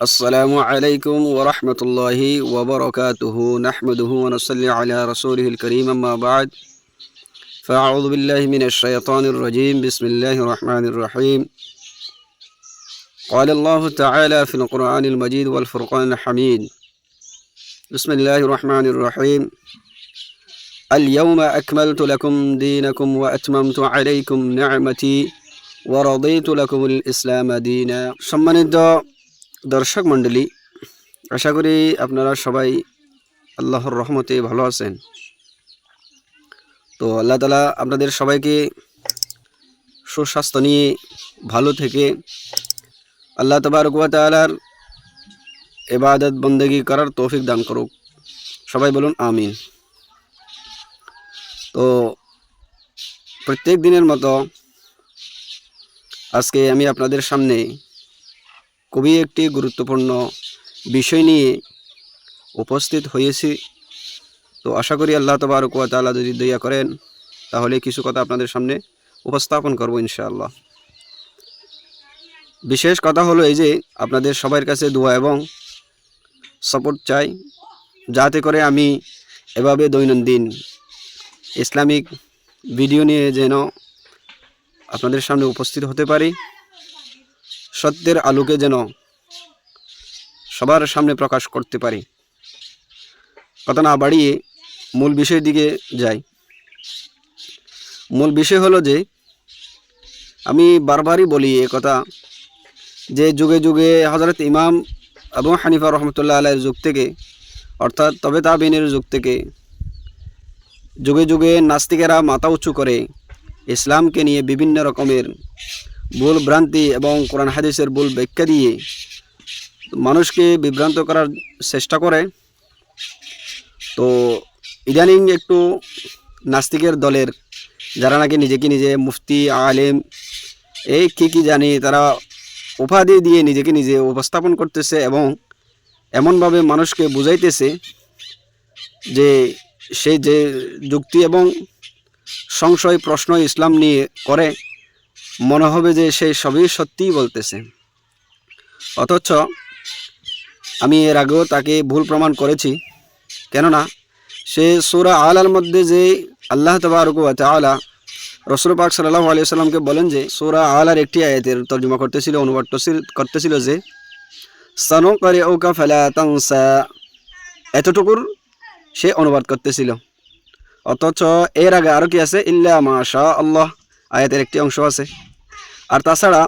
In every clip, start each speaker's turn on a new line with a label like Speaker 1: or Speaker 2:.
Speaker 1: السلام عليكم ورحمة الله وبركاته نحمده ونصلي على رسوله الكريم أما بعد فأعوذ بالله من الشيطان الرجيم بسم الله الرحمن الرحيم قال الله تعالى في القرآن المجيد والفرقان الحميد بسم الله الرحمن الرحيم اليوم أكملت لكم دينكم وأتممت عليكم نعمتي ورضيت لكم الإسلام دينا সম্মানিত দর্শক মণ্ডলী, আশা করি আপনারা সবাই আল্লাহর রহমতে ভালো আছেন। তো আল্লাহ তাআলা আপনাদের সবাইকে সুস্বাস্থ্য নিয়ে ভালো থেকে আল্লাহ তাবারক ওয়া তাআলার ইবাদত বন্দেগী করার তৌফিক দান করুক। সবাই বলুন আমিন। তো প্রত্যেক দিনের মতো আজকে আমি আপনাদের সামনে খুবই একটি গুরুত্বপূর্ণ বিষয় নিয়ে উপস্থিত হয়েছি। তো আশা করি আল্লাহ তাবারক ওয়া তাআলা যদি দয়া করেন তাহলে কিছু কথা আপনাদের সামনে উপস্থাপন করব ইনশাআল্লাহ। বিশেষ কথা হলো এই যে আপনাদের সবার কাছে দোয়া এবং সাপোর্ট চাই, যাতে করে আমি এভাবে দৈনন্দিন ইসলামিক ভিডিও নিয়ে যেন আপনাদের সামনে উপস্থিত হতে পারি, সত্যের আলোকে যেন সবার সামনে প্রকাশ করতে পারি। কথা না বাড়িয়ে মূল বিষয়ের দিকে যাই। মূল বিষয় হলো যে আমি বারবারই বলি এ কথা যে যুগে যুগে হযরত ইমাম আবু হানিফা রহমতুল্লাহ আলাইহির যুগ থেকে, অর্থাৎ তবে তাবিনের যুগ থেকে যুগে যুগে নাস্তিকেরা মাথা উঁচু করে ইসলামকে নিয়ে বিভিন্ন রকমের ভুল ভ্রান্তি এবং কোরআন হাদিসের ভুল ব্যাখ্যা দিয়ে মানুষকে বিভ্রান্ত করার চেষ্টা করে। তো ইদানিং একটু নাস্তিকের দলের যারা নাকি নিজেকে নিজে মুফতি আলেম এই কি জানি তারা উপাধি দিয়ে নিজেকে নিজে উপস্থাপন করতেছে এবং এমনভাবে মানুষকে বুঝাইতেছে যে সেই যে যুক্তি এবং সংশয় প্রশ্ন ইসলাম নিয়ে করে মনে হবে যে সে সবই সত্যিই বলতেছে, অথচ আমি এর আগেও তাকে ভুল প্রমাণ করেছি। কেননা সে সূরা আলার মধ্যে যে আল্লাহ তাবারক ওয়া তাআলা রাসূল পাক সাল্লাল্লাহু আলাইহি ওয়াসাল্লামকে বলেন যে সূরা আলার একটি আয়াতের তর্জমা করতেছিল, অনুবাদ করতেছিল যে সানুকরিউকা ফালা তানসা, এতটুকুর সে অনুবাদ করতেছিল। অথচ এর আগে আরও কি আছে, ইল্লা মাশা আল্লাহ আয়াতের একটি অংশ আছে। আর তাছাড়া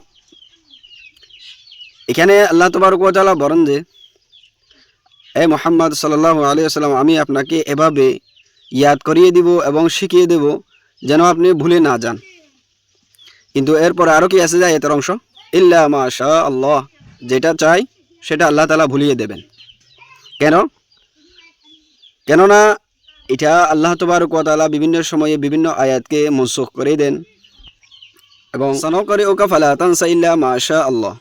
Speaker 1: এখানে আল্লাহ তাবারক ওয়া তাআলা বলেন যে এ মুহাম্মদ সাল্লাল্লাহু আলাইহি ওয়াসাল্লাম, আমি আপনাকে এভাবে ইয়াদ করিয়ে দিব এবং শিখিয়ে দেব যেন আপনি ভুলে না যান। কিন্তু এরপর আরও কি আছে যে আয়াতের অংশ, ইল্লা মাশা আল্লাহ, যেটা চাই সেটা আল্লাহ তাআলা ভুলিয়ে দেবেন। কেননা এটা আল্লাহ তাবারক ওয়া তাআলা বিভিন্ন সময়ে বিভিন্ন আয়াতকে মনসুখ করে দেন এবং সানুকরিউকা ফালা তানসা ইল্লা মাশা আল্লাহ,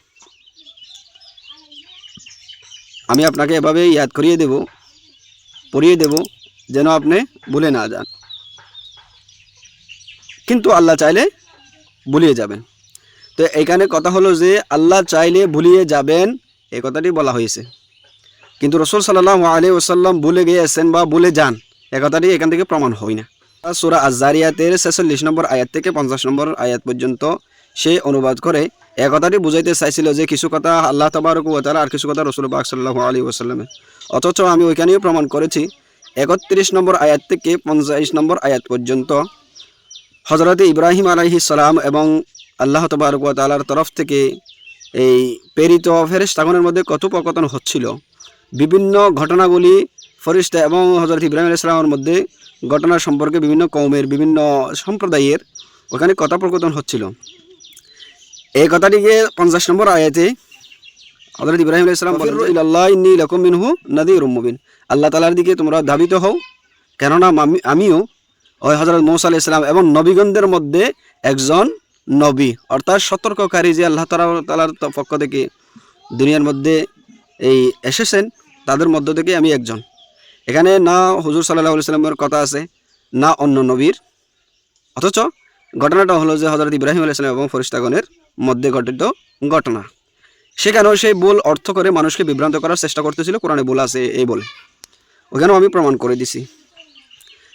Speaker 1: আমি আপনাকে এভাবে ইয়াদ করিয়ে দেব, পড়িয়ে দেব যেন আপনি ভুলে না যান। কিন্তু আল্লাহ চাইলে ভুলিয়ে যাবেন। তো এখানে কথা হলো যে আল্লাহ চাইলে ভুলিয়ে যাবেন, এই কথাটি বলা হয়েছে। কিন্তু রাসূল সাল্লাল্লাহু আলাইহি ওয়াসাল্লাম ভুলে গিয়েছেন বা ভুলে যান, এই কথাটি এখান থেকে প্রমাণ হয় না। সূরা আয-যারিয়াতের 46 নম্বর আয়াত থেকে 50 নম্বর আয়াত পর্যন্ত সে অনুবাদ করে এই কথাটি বুঝাইতে চাইছিল যে কিছু কথা আল্লাহ তাবারক ওয়া তাআলা আর কিছু কথা রাসূল পাক সাল্লাল্লাহু আলাইহি ওয়াসাল্লামের। অথচ আমি ওইখানেও প্রমাণ করেছি 31 নম্বর আয়াত থেকে 50 নম্বর আয়াত পর্যন্ত হযরত ইব্রাহিম আলাইহিস সালাম এবং আল্লাহ তাবারক ওয়া তাআলার তরফ থেকে এই প্রেরিত ফেরেশতাগণের মধ্যে কথোপকথন হচ্ছিল। বিভিন্ন ঘটনাগুলি ফেরেশতা এবং হযরত ইব্রাহিম আলাইহিস সালামের মধ্যে ঘটনা সম্পর্কে বিভিন্ন কওমের বিভিন্ন সম্প্রদায়ের ওখানে কথোপকথন হচ্ছিল। এই কথাটিকে 50 নম্বর আয়াতে হযরত ইব্রাহিম আলাইহিস সালাম বলেন, ইলাল্লাহ ইন্নী লাকুম মিনহু নাযীরুম মুবিন, আল্লাহ তাআলার দিকে তোমরা ধাবিত হও, কেননা আমিও ওই হযরত মূসা আলাইহিস সালাম এবং নবীগণদের মধ্যে একজন নবী, অর্থাৎ সতর্ককারী যে আল্লাহ তাআলার পক্ষ থেকে দুনিয়ার মধ্যে এই এসেছেন তাদের মধ্য থেকে আমি একজন। এখানে না হুজুর সাল্লাল্লাহু আলাইহি ওয়াসাল্লামের কথা আছে না অন্য নবীর, অথচ ঘটনাটা হলো যে হযরত ইব্রাহিম আলাইহিস সালাম এবং ফেরেশতাগণের মধ্যে ঘটিত ঘটনা। সেখানেও সেই ভুল অর্থ করে মানুষকে বিভ্রান্ত করার চেষ্টা করতেছিল, কোরআনে ভুল আছে এই বলে। ওখানেও আমি প্রমাণ করে দিছি।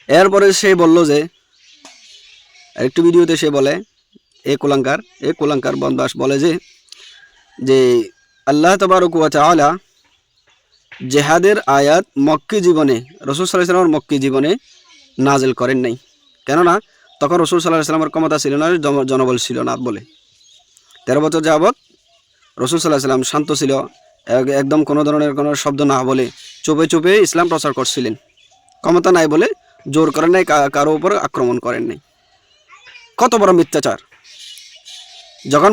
Speaker 1: এরপরে সে বলল যে, আরেকটি ভিডিওতে সে বলে, এ কুলাঙ্কার বনবাস বলে যে আল্লাহ তাবারক ওয়া তাআলা জেহাদের আয়াত মক্কি জীবনে, রাসূল সাল্লাল্লাহু আলাইহি ওয়াসাল্লামের মক্কি জীবনে নাজিল করেন নাই। কেননা তখন রাসূল সাল্লাল্লাহু আলাইহি ওয়াসাল্লামের ক্ষমতা ছিল না, জনবল ছিল না বলে। 13 বছর যাবৎ রাসূল সাল্লাল্লাহু আলাইহি ওয়াসাল্লাম শান্ত ছিল, একদম কোনো ধরনের কোনো শব্দ না বলে চুপে চুপে ইসলাম প্রচার করছিলেন। ক্ষমতা নাই বলে জোর করেন নাই, কারো উপর আক্রমণ করেন নাই। কত বড় মিথ্যাচার! যখন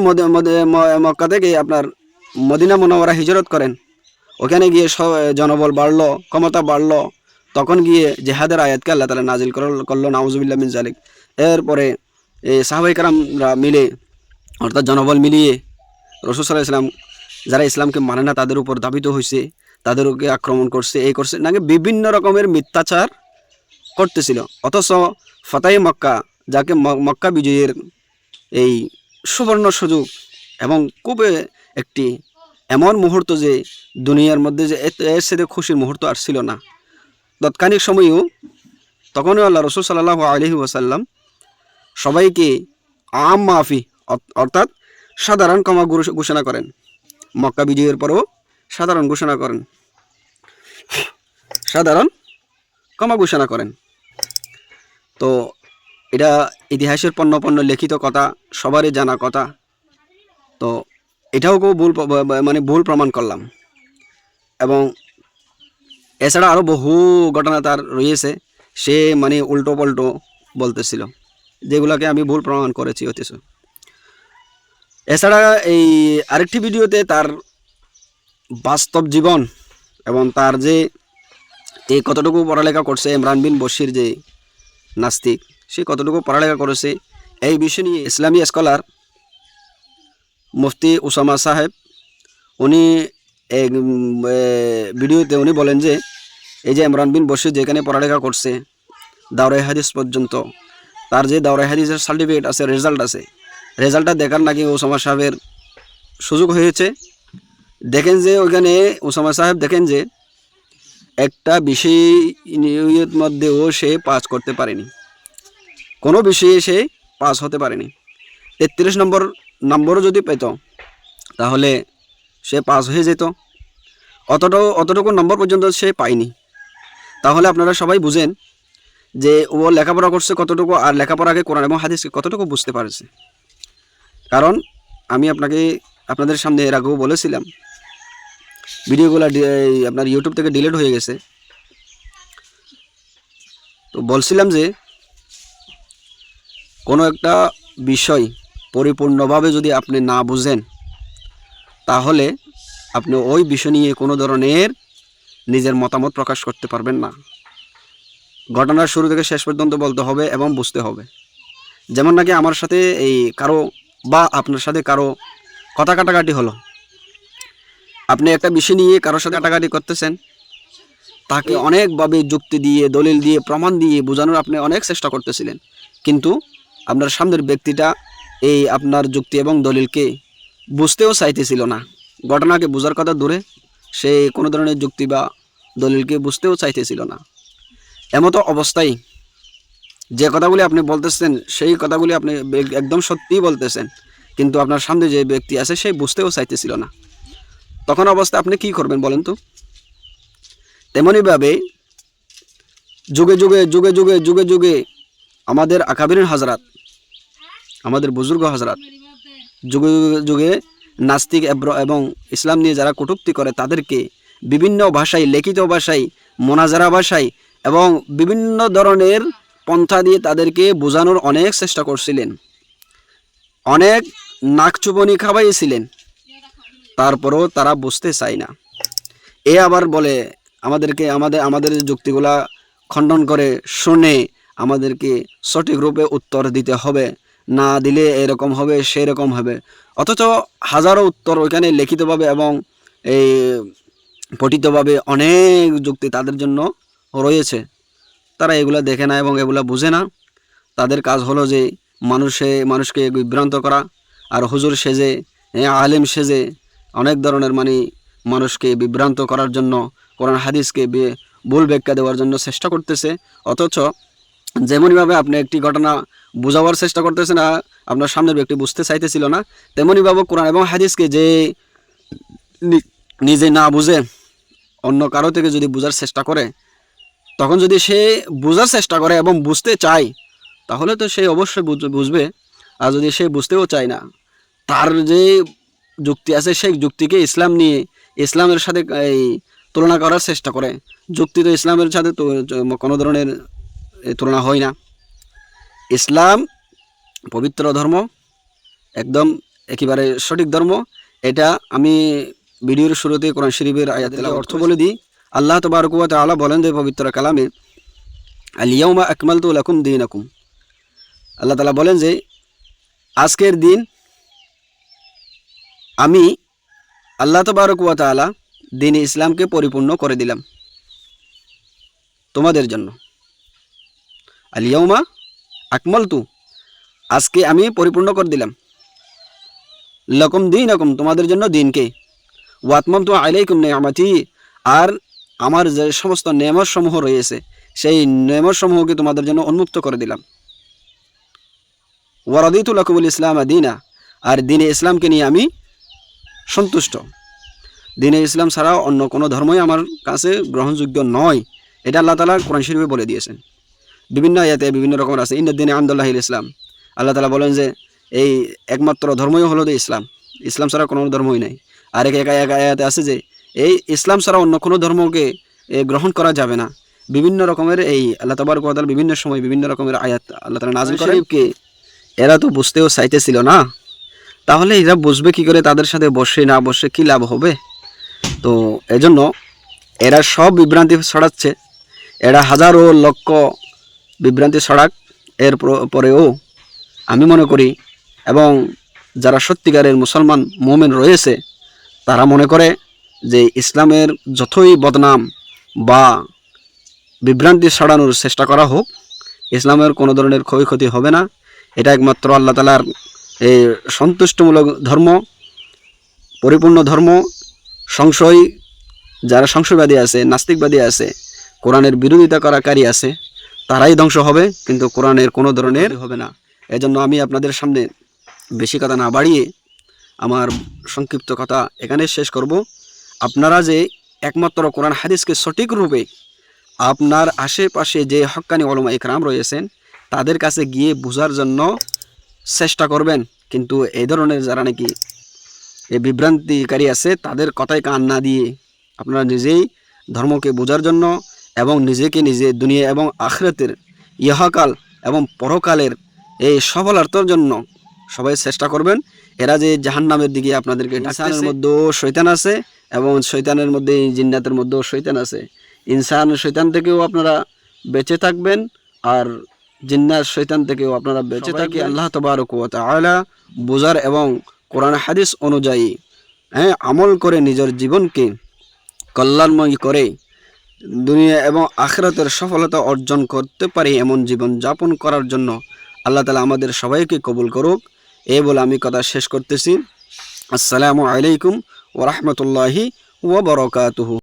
Speaker 1: মক্কা থেকে আপনার মদিনা মুনাওয়ারা হিজরত করেন, ওখানে গিয়ে জনবল বাড়লো, ক্ষমতা বাড়লো, তখন গিয়ে জেহাদের আয়াতকে আল্লাহ তাআলা নাজিল করলো, নাউজুবিল্লাহ মিন জালিক। এরপরে এই সাহাবায়ে কেরামরা মিলে, অর্থাৎ জনবল মিলিয়ে রাসূল সাল্লাল্লাহু আলাইহি ওয়াসাল্লাম যারা ইসলামকে মানে না তাদের উপর ধাবিত হয়েছে, তাদেরকে আক্রমণ করছে, এই করছে নাকি বিভিন্ন রকমের মিথ্যাচার করতেছিল। অথচ ফাতায়ে মক্কা, যাকে মক্কা বিজয়ের এই সুবর্ণ সুযোগ এবং খুবই একটি এমন মুহূর্ত যে দুনিয়ার মধ্যে যে এর সাথে খুশির মুহূর্ত আর ছিল না। তৎকালীন সময়েও তখনও আল্লাহ রাসূল সাল্লাল্লাহু আলাইহি ওয়াসাল্লাম সবাইকে আম মাফি, অর্থাৎ সাধারণ ক্ষমা ঘোষণা করেন। মক্কা বিজয়ের পরও সাধারণ ঘোষণা করেন, সাধারণ ক্ষমা ঘোষণা করেন। তো এটা ইতিহাসের পণ্য লিখিত কথা, সবারই জানা কথা। তো এটাও ভুল প্রমাণ করলাম। এবং এছাড়া আরও বহু ঘটনা তার রয়েছে, সে উল্টো পাল্টো বলতেছিল, যেগুলোকে আমি ভুল প্রমাণ করেছি অথচ। এছাড়া এই আরেকটি ভিডিওতে তার বাস্তব জীবন এবং তার যে কতটুকু পড়ালেখা করছে, ইমরান বিন বশির যে নাস্তিক, সে কতটুকু পড়ালেখা করেছে এই বিষয় নিয়ে ইসলামী স্কলার মুফতি উসামা সাহেব উনি এক ভিডিওতে উনি বলেন যে এই যে ইমরান বিন বশির যেখানে পড়ালেখা করছে দাওরায়ে হাদিস পর্যন্ত, তার যে দাওরায়ে হাদিসের সার্টিফিকেট আছে, রেজাল্ট আছে, রেজাল্টটা দেখার নাকি উসামা সাহেবের সুযোগ হয়েছে। দেখেন যে ওইখানে উসামা সাহেব দেখেন যে একটা বিষয়ের মধ্যেও সে পাস করতে পারেনি, কোনো বিষয়ে সে পাস হতে পারেনি। 33 নম্বরও যদি পেত তাহলে সে পাস হয়ে যেত, অতটুকু নম্বর পর্যন্ত সে পায়নি। তাহলে আপনারা সবাই বুঝেন যে ও লেখাপড়া করছে কতটুকু, আর লেখাপড়াকে কোরআন এবং হাদিসকে কতটুকু বুঝতে পারছে। কারণ আমি আপনাদের সামনে এর আগেও বলেছিলাম, ভিডিওগুলো আপনার ইউটিউব থেকে ডিলিট হয়ে গেছে। তো বলছিলাম যে কোনো একটা বিষয় পরিপূর্ণভাবে যদি আপনি না বুঝেন, তাহলে আপনি ওই বিষয় নিয়ে কোনো ধরনের নিজের মতামত প্রকাশ করতে পারবেন না। ঘটনার শুরু থেকে শেষ পর্যন্ত বলতে হবে এবং বুঝতে হবে। যেমন নাকি আমার সাথে এই কারো বা আপনার সাথে কারো কথা কাটাকাটি হলো, আপনি একটা বিষয় নিয়ে কারোর সাথে কাটাকাটি করতেছেন, তাকে অনেকভাবে যুক্তি দিয়ে, দলিল দিয়ে, প্রমাণ দিয়ে বোঝানোর আপনি অনেক চেষ্টা করতেছিলেন, কিন্তু আপনার সামনের ব্যক্তিটা এই আপনার যুক্তি এবং দলিলকে বুঝতেও চাইতেছিল না। ঘটনাকে বোঝার কথা দূরে, সে কোনো ধরনের যুক্তি বা দলিলকে বুঝতেও চাইতেছিল না। এমতো অবস্থায় যে কথাগুলি আপনি বলতেছেন, সেই কথাগুলি আপনি একদম সত্যিই বলতেছেন, কিন্তু আপনার সামনে যে ব্যক্তি আছে সে বুঝতেও চাইতেছিল না। তখন অবস্থা আপনি কি করবেন বলেন তো? তেমনইভাবে যুগে যুগে যুগে যুগে যুগে যুগে আমাদের আকাবিরিন হাজরাত, আমাদের বুজুর্গ হাজরাত যুগে যুগে নাস্তিক এবং ইসলাম নিয়ে যারা কটূক্তি করে তাদেরকে বিভিন্ন ভাষায়, লিখিত ভাষায়, মোনাজারা ভাষায় এবং বিভিন্ন ধরনের পন্থা দিয়ে তাদেরকে বোঝানোর অনেক চেষ্টা করছিলেন, অনেক নাকচুবনি খাওয়াইছিলেন, তারপরেও তারা বুঝতে চায় না। এ আবার বলে আমাদেরকে আমাদের যুক্তিগুলা খণ্ডন করে শুনে আমাদেরকে সঠিক রূপে উত্তর দিতে হবে, না দিলে এরকম হবে সেরকম হবে। অথচ হাজারো উত্তর ওইখানে লিখিতভাবে এবং এই পঠিতভাবে অনেক যুক্তি তাদের জন্য রয়েছে, তারা এগুলা দেখে না এবং এগুলা বুঝে না। তাদের কাজ হলো যে মানুষকে বিভ্রান্ত করা, আর হুজুর সেজে, আলেম সেজে অনেক ধরনের মানুষকে বিভ্রান্ত করার জন্য, কোরআন হাদিসকে ভুল ব্যাখ্যা দেওয়ার জন্য চেষ্টা করতেছে। অথচ যেমনইভাবে আপনি একটি ঘটনা বোঝাবার চেষ্টা করতেছেন, আপনার সামনের ব্যক্তি বুঝতে চাইতেছিল না, তেমনইভাবে কোরআন এবং হাদিসকে যে নিজে না বুঝে অন্য কারো থেকে যদি বোঝার চেষ্টা করে, তখন যদি সে বোঝার চেষ্টা করে এবং বুঝতে চায়, তাহলে তো সে অবশ্যই বুঝবে। আর যদি সে বুঝতেও চায় না, তার যে যুক্তি আছে সেই যুক্তিকে ইসলামের সাথে তুলনা করার চেষ্টা করে, যুক্তি তো ইসলামের সাথে তো কোনো ধরনের তুলনা হয় না। ইসলাম পবিত্র ধর্ম, একদম একেবারে সঠিক ধর্ম। এটা আমি ভিডিওর শুরুতে কোরআন শরীফের আয়াতের অর্থ বলে দিই। আল্লাহ তাবারক ওয়া তাআলা বলেন যে পবিত্র কালামে, আল ইয়াউমা আকমালতু লাকুম দীনাকুম, আল্লাহ তাআলা বলেন যে আজকের দিন আমি আল্লাহ তাবারক ওয়া তাআলা দ্বীন ইসলামকে পরিপূর্ণ করে দিলাম তোমাদের জন্য। আল ইয়াউমা আকমালতু, আজকে আমি পরিপূর্ণ করে দিলাম, লাকুম দীনাকুম, তোমাদের জন্য দিনকে, ওয়া আতমামতু আলাইকুম নি'মাতি, আর আমার যে সমস্ত নেয়ামত সমূহ রয়েছে সেই নেয়ামত সমূহকে তোমাদের জন্য উন্মুক্ত করে দিলাম। ওয়া রাদিতু লাকুমুল ইসলাম দীনা, আর দ্বীনে ইসলামকে নিয়ে আমি সন্তুষ্ট। দ্বীনে ইসলাম ছাড়া অন্য কোনো ধর্মই আমার কাছে গ্রহণযোগ্য নয়। এটা আল্লাহ তাআলা কোরআন শরীফে বলে দিয়েছেন। বিভিন্ন আয়াতে বিভিন্ন রকমের আছে, ইন্না দ্বীনা ইনদাল্লাহিল ইসলাম। আল্লাহ তাআলা বলেন যে এই একমাত্র ধর্মই হলো যে ইসলাম, ইসলাম ছাড়া কোনো ধর্মই নাই। আর এক আয়াতে আছে যে এই ইসলাম ছাড়া অন্য কোনো ধর্মকে গ্রহণ করা যাবে না। বিভিন্ন রকমের এই আল্লাহ তাবারক ওয়া তাআলা বিভিন্ন সময় বিভিন্ন রকমের আয়াত আল্লাহ তাআলা নাযিল করেন। এরা তো বুঝতেও চাইতেছিল না, তাহলে এরা বুঝবে কি করে? তাদের সাথে বসে না বসে কি লাভ হবে? তো এজন্য এরা সব বিভ্রান্তি ছড়াচ্ছে, এরা হাজারো লক্ষ বিভ্রান্তি ছড়াক, এর পরেও আমি মনে করি, এবং যারা সত্যিকারের মুসলমান মুমিন রয়েছে তারা মনে করে যে ইসলামের যতই বদনাম বা বিভ্রান্তি ছড়ানোর চেষ্টা করা হোক, ইসলামের কোনো ধরনের ক্ষয়ক্ষতি হবে না। এটা একমাত্র আল্লাহ তাআলার এই সন্তুষ্টমূলক ধর্ম, পরিপূর্ণ ধর্ম। যারা সংশয়বাদী আছে, নাস্তিকবাদী আছে, কোরআনের বিরোধিতা করাকারী আছে, তারাই ধ্বংস হবে, কিন্তু কোরআনের কোনো ধরনের হবে না। এজন্য আমি আপনাদের সামনে বেশি কথা না বাড়িয়ে আমার সংক্ষিপ্ত কথা এখানে শেষ করব। আপনারা যে একমাত্র কোরআন হাদিসকে সঠিক রূপে আপনার আশেপাশে যে হক্কানি উলামা ইকরাম রয়েছেন তাদের কাছে গিয়ে বোঝার জন্য চেষ্টা করবেন। কিন্তু এই ধরনের যারা নাকি এই বিভ্রান্তিকারী আছে তাদের কথায় কান না দিয়ে আপনারা নিজেই ধর্মকে বোঝার জন্য এবং নিজেকে নিজে দুনিয়া এবং আখিরাতের, ইহকাল এবং পরকালের এই সফলতার জন্য সবাই চেষ্টা করবেন। এরা যে জাহান্নামের দিকে আপনাদেরকে ডাকতেছে, ইনসানের মধ্যেও শয়তান আছে এবং শয়তানের মধ্যে জিন্নাতের মধ্যেও শয়তান আছে। ইনসান শয়তান থেকেও আপনারা বেঁচে থাকবেন, আর জিন্নাত শয়তান থেকেও আপনারা বেঁচে থাকি। আল্লাহ তাবারক ওয়া তাআলা বোঝার এবং কোরআন হাদিস অনুযায়ী আমল করে নিজের জীবনকে কল্যাণময় করে দুনিয়া এবং আখিরাতের সফলতা অর্জন করতে পারি এমন জীবন যাপন করার জন্য আল্লাহ তাআলা আমাদের সবাইকে কবুল করুক। এই বলে আমি কথা শেষ করতেছি। আসসালামু আলাইকুম ওয়া রাহমাতুল্লাহি ওয়া বারাকাতুহু।